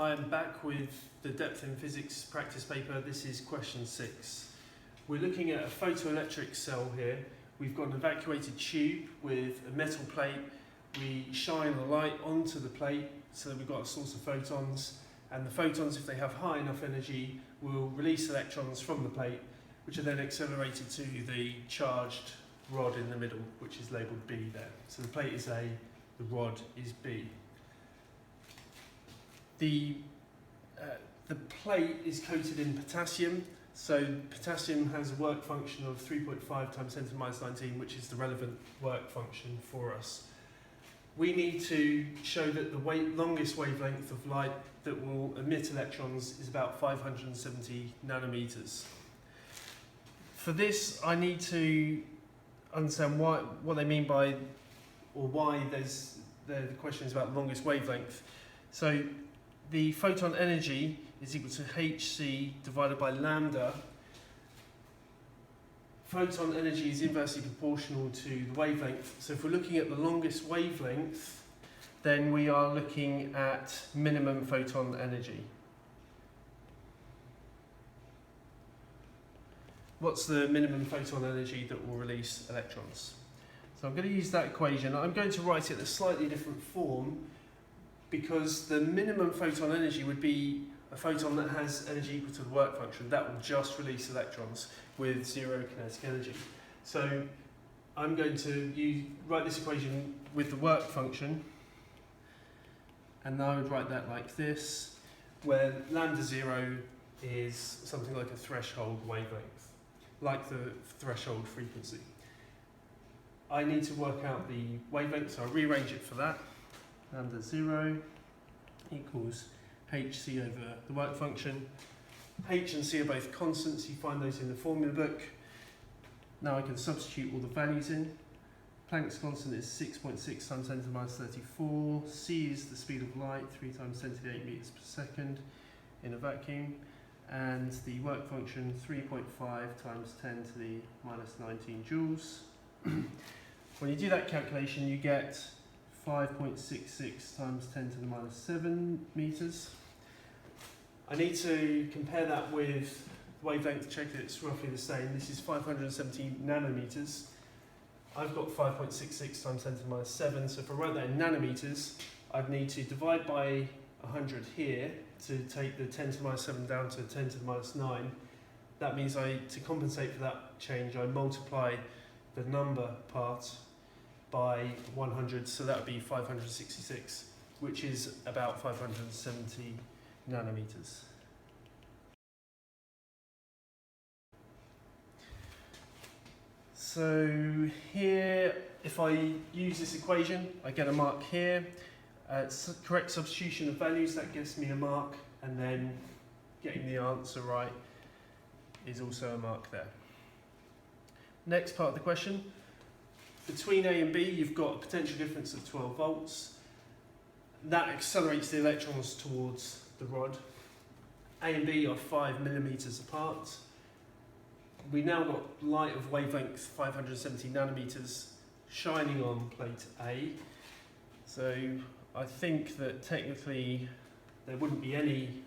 Hi, I'm back with the Depth in Physics practice paper. This is question 6. We're looking at a photoelectric cell here. We've got an evacuated tube with a metal plate. We shine a light onto the plate so that we've got a source of photons, and the photons, if they have high enough energy, will release electrons from the plate, which are then accelerated to the charged rod in the middle, which is labelled B there. So the plate is A, the rod is B. The plate is coated in potassium, so potassium has a work function of 3.5 times 10 to the minus 19, which is the relevant work function for us. We need to show that the longest wavelength of light that will emit electrons is about 570 nanometers. For this, I need to understand what they mean by, or why the question is about longest wavelength. So the photon energy is equal to hc divided by lambda. Photon energy is inversely proportional to the wavelength. So if we're looking at the longest wavelength, then we are looking at minimum photon energy. What's the minimum photon energy that will release electrons? So I'm going to use that equation. I'm going to write it in a slightly different form, because the minimum photon energy would be a photon that has energy equal to the work function. That will just release electrons with zero kinetic energy. So I'm going to write this equation with the work function, and I would write that like this, where lambda 0 is something like a threshold wavelength, like the threshold frequency. I need to work out the wavelength, so I'll rearrange it for that. Lambda 0 equals hc over the work function. H and C are both constants, you find those in the formula book. Now I can substitute all the values in. Planck's constant is 6.6 times 10 to the minus 34. C is the speed of light, 3 times 10 to the 8 meters per second in a vacuum. And the work function, 3.5 times 10 to the minus 19 joules. When you do that calculation, you get 5.66 times 10 to the minus 7 meters. I need to compare that with wavelength to check that it's roughly the same. This is 570 nanometers. I've got 5.66 times 10 to the minus 7, so if I write that in nanometers, I'd need to divide by 100 here to take the 10 to the minus 7 down to 10 to the minus 9. That means to compensate for that change, I multiply the number part by 100, so that would be 566, which is about 570 nanometers. So here, if I use this equation, I get a mark here. Correct substitution of values, that gives me a mark, and then getting the answer right is also a mark there. Next part of the question. Between A and B, you've got a potential difference of 12 volts. That accelerates the electrons towards the rod. A and B are 5 millimeters apart. We now got light of wavelength 570 nanometers shining on plate A. So I think that technically there wouldn't be any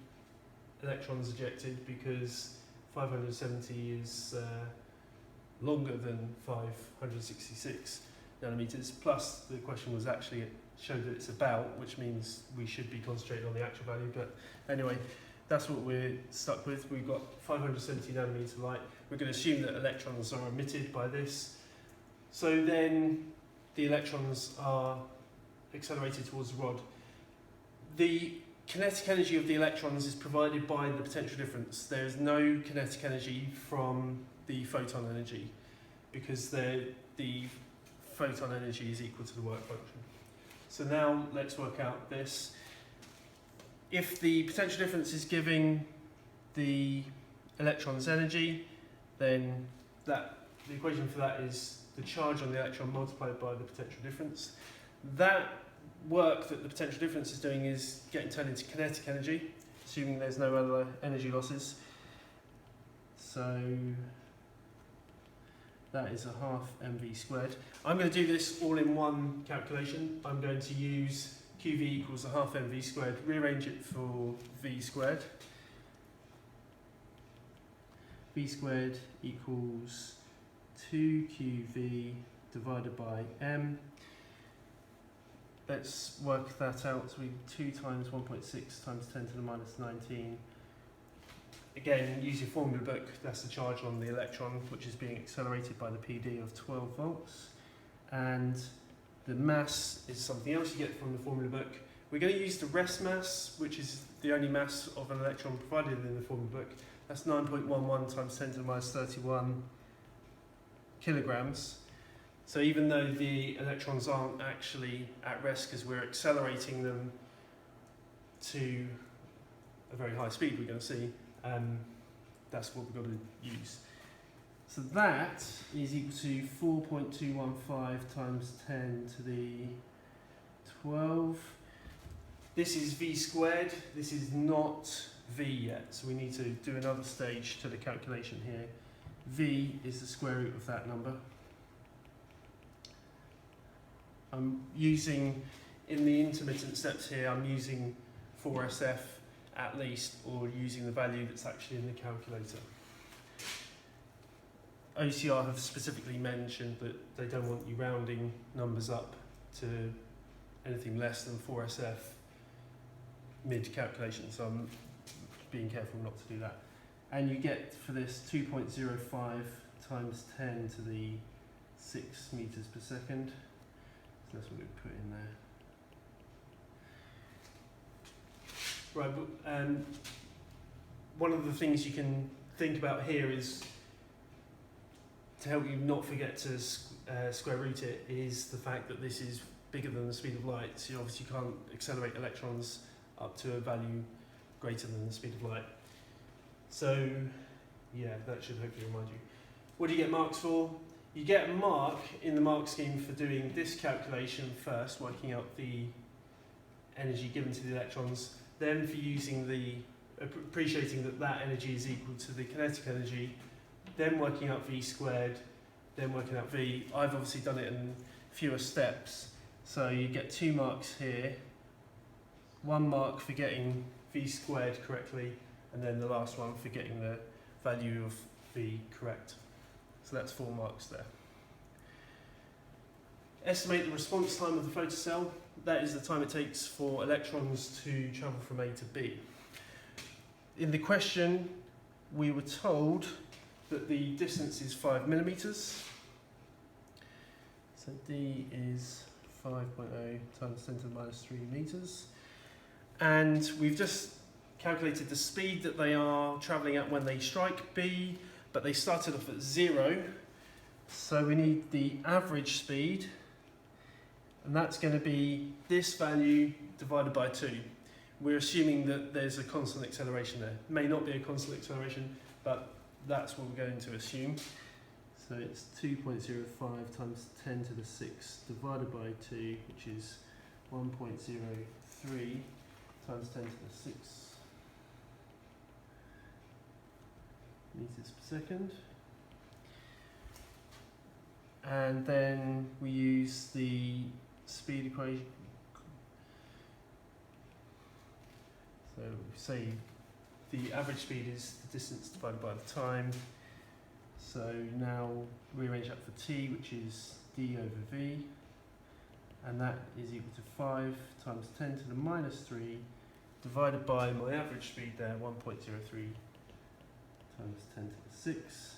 electrons ejected, because 570 is longer than 566 nanometers, plus the question was actually showed that it's about, which means we should be concentrating on the actual value, but anyway, that's what we're stuck with. We've got 570 nanometer light. We're going to assume that electrons are emitted by this. So then the electrons are accelerated towards the rod. The kinetic energy of the electrons is provided by the potential difference. There is no kinetic energy from the photon energy, because the photon energy is equal to the work function. So now let's work out this. If the potential difference is giving the electron's energy, then the equation for that is the charge on the electron multiplied by the potential difference. That work that the potential difference is doing is getting turned into kinetic energy, assuming there's no other energy losses. So that is a half mv squared. I'm going to do this all in one calculation. I'm going to use QV equals a half mv squared. Rearrange it for v squared. V squared equals 2QV divided by m. Let's work that out. So we 2 times 1.6 times 10 to the minus 19. Again, use your formula book. That's the charge on the electron, which is being accelerated by the PD of 12 volts. And the mass is something else you get from the formula book. We're going to use the rest mass, which is the only mass of an electron provided in the formula book. That's 9.11 times 10 to the minus 31 kilograms. So even though the electrons aren't actually at rest because we're accelerating them to a very high speed, we're going to see, that's what we've got to use. So that is equal to 4.215 times 10 to the 12. This is v squared. This is not v yet, so we need to do another stage to the calculation here. V is the square root of that number. I'm using, in the intermittent steps here, I'm using 4SF at least, or using the value that's actually in the calculator. OCR have specifically mentioned that they don't want you rounding numbers up to anything less than 4SF mid-calculation, so I'm being careful not to do that. And you get for this 2.05 times 10 to the 6 meters per second. So that's what we put in there. Right, but one of the things you can think about here is, to help you not forget to square root it, is the fact that this is bigger than the speed of light. So you obviously can't accelerate electrons up to a value greater than the speed of light. So yeah, that should hopefully remind you. What do you get marks for? You get a mark in the mark scheme for doing this calculation first, working out the energy given to the electrons, then for using the, appreciating that that energy is equal to the kinetic energy, then working out v squared, then working out v. I've obviously done it in fewer steps, so you get 2 marks here, 1 mark for getting v squared correctly, and then the last one for getting the value of v correct. So that's 4 marks there. Estimate the response time of the photocell. That is the time it takes for electrons to travel from A to B. In the question, we were told that the distance is 5 millimeters. So D is 5.0 times 10 to the minus 3 meters. And we've just calculated the speed that they are traveling at when they strike B, but they started off at 0. So we need the average speed, and that's going to be this value divided by 2. We're assuming that there's a constant acceleration there. It may not be a constant acceleration, but that's what we're going to assume. So it's 2.05 times 10 to the 6 divided by 2, which is 1.03 times 10 to the 6 meters per second. And then we use the speed equation. So we say the average speed is the distance divided by the time. So now rearrange that for t, which is d over v, and that is equal to 5 times 10 to the minus 3 divided by my average speed there, 1.03 times 10 to the 6.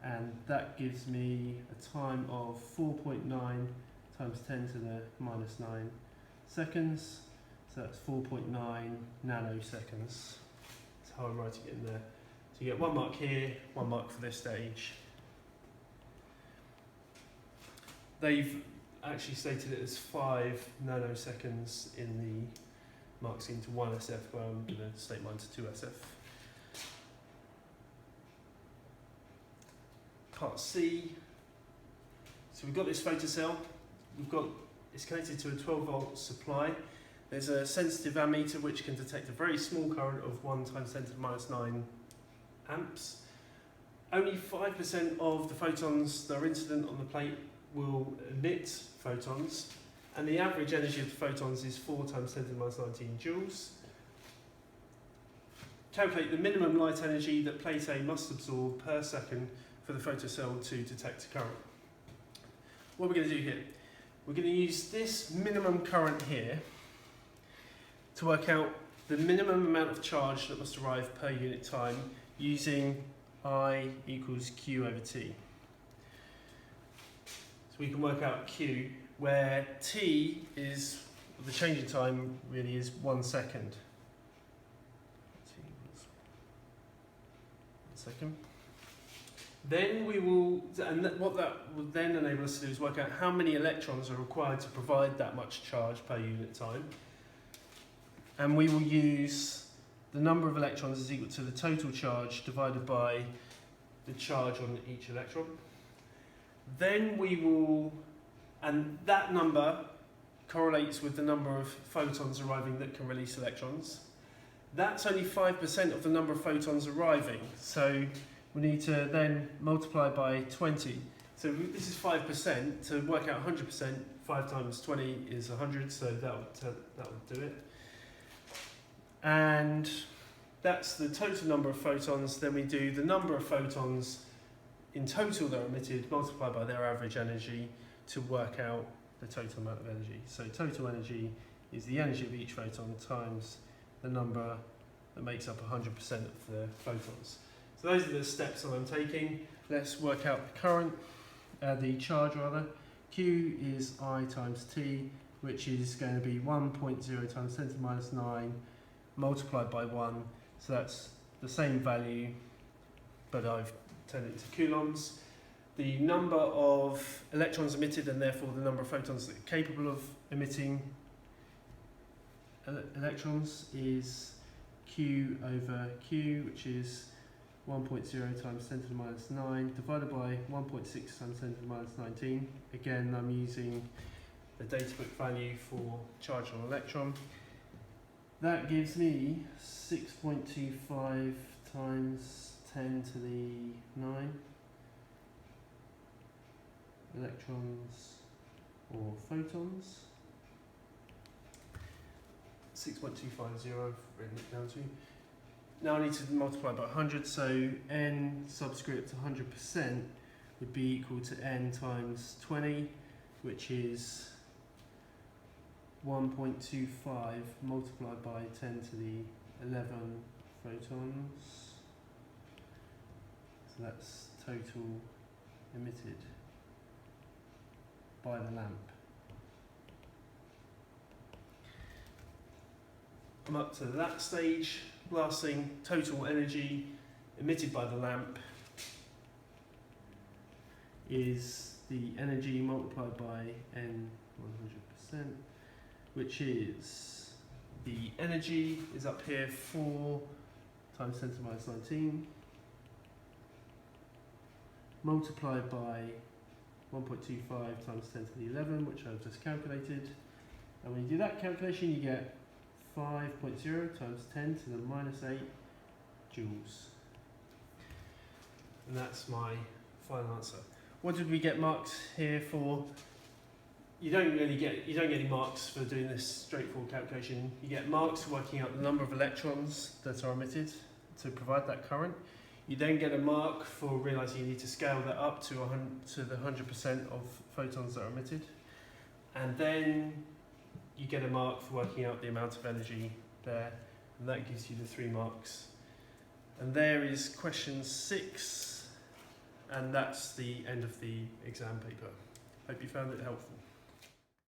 And that gives me a time of 4.9 times 10 to the minus 9 seconds. So that's 4.9 nanoseconds. That's how I'm writing it in there. So you get 1 mark here, 1 mark for this stage. They've actually stated it as 5 nanoseconds in the mark scheme to 1SF, but I'm going to state mine to 2SF. Part C. So we've got this photocell. It's connected to a 12 volt supply. There's a sensitive ammeter which can detect a very small current of 1 times 10 to the minus 9 amps. Only 5% of the photons that are incident on the plate will emit photons. and the average energy of the photons is 4 times 10 to the minus 19 joules. Calculate the minimum light energy that plate A must absorb per second for the photocell to detect a current. What we're going to do here, we're going to use this minimum current here to work out the minimum amount of charge that must arrive per unit time using I equals Q over T. So we can work out Q, where T is, the change in time really is 1 second. T equals 1 second. Then we will, and what that will then enable us to do is work out how many electrons are required to provide that much charge per unit time. And we will use the number of electrons is equal to the total charge divided by the charge on each electron. Then we will, and that number correlates with the number of photons arriving that can release electrons. That's only 5% of the number of photons arriving, so we need to then multiply by 20. So this is 5%. To work out 100%, 5 times 20 is 100, so that would do it. And that's the total number of photons. Then we do the number of photons in total that are emitted multiplied by their average energy to work out the total amount of energy. So total energy is the energy of each photon times the number that makes up 100% of the photons. So those are the steps that I'm taking. Let's work out the current, the charge rather. Q is I times T, which is going to be 1.0 times 10 to the minus 9 multiplied by 1. So that's the same value, but I've turned it into coulombs. The number of electrons emitted and therefore the number of photons that are capable of emitting electrons is Q over Q, which is 1.0 times 10 to the minus 9 divided by 1.6 times 10 to the minus 19. Again, I'm using the databook value for charge on electron. That gives me 6.25 times 10 to the 9 electrons or photons. 6.250, I've written it down to. Now I need to multiply by 100, so n subscript 100% would be equal to n times 20, which is 1.25 multiplied by 10 to the 11 photons. So that's total emitted by the lamp. I'm up to that stage. Last thing, total energy emitted by the lamp is the energy multiplied by n 100%, which is the energy is up here 4 times 10 to the minus 19 multiplied by 1.25 times 10 to the 11, which I've just calculated. And when you do that calculation, you get 5.0 times 10 to the minus 8 joules. And that's my final answer. What did we get marks here for? You don't get any marks for doing this straightforward calculation. You get marks for working out the number of electrons that are emitted to provide that current. You then get a mark for realising you need to scale that up to the 100% of photons that are emitted. And then you get a mark for working out the amount of energy there, and that gives you the 3 marks. And there is question 6, and that's the end of the exam paper. Hope you found it helpful.